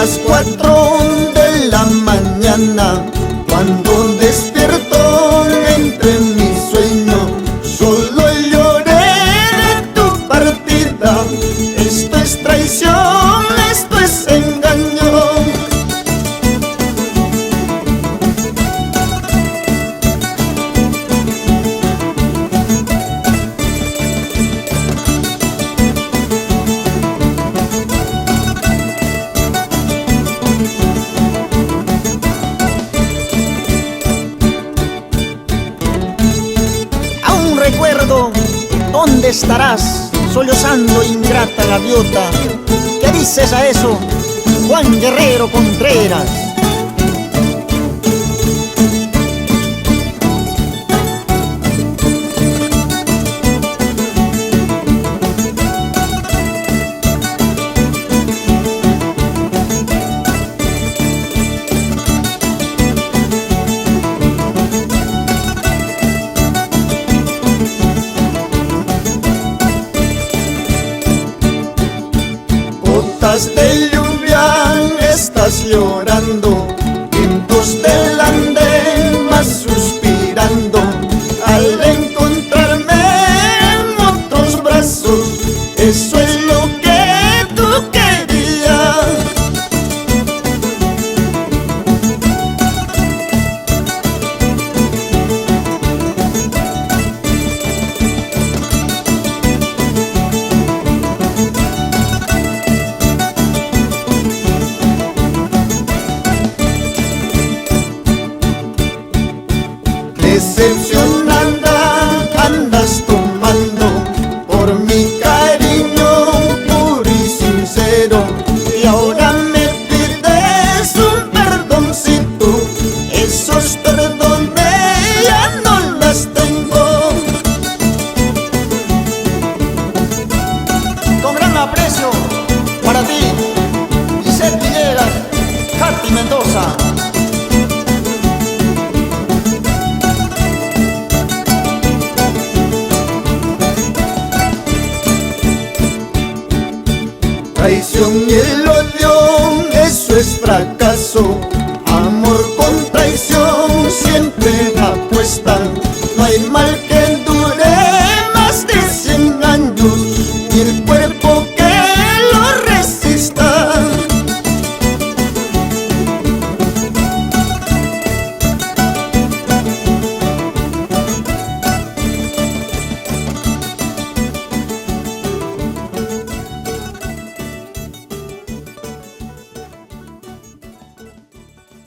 las 4 de la mañana, cuando despierto entre mi sueño, solo lloré de tu partida. Esto es traición, esto es engaño. Recuerdo, ¿dónde estarás? Sollozando ingrata gaviota. ¿Qué dices a eso, Juan Guerrero Contreras? De lluvia estás llorando, vientos del andén vas suspirando, al encontrarme en otros brazos. Eso es lo que tú querías. Decepcionada andas tomando por mi cariño puro y sincero, y ahora me pides un perdoncito. Esos perdones ya no las tengo. Con gran aprecio para ti, Giselle Villegas, Katy Mendoza. Traición y el odio, eso es fracaso. Amor con traición siempre apuestan. No hay mal que dure más de 100 años. Y el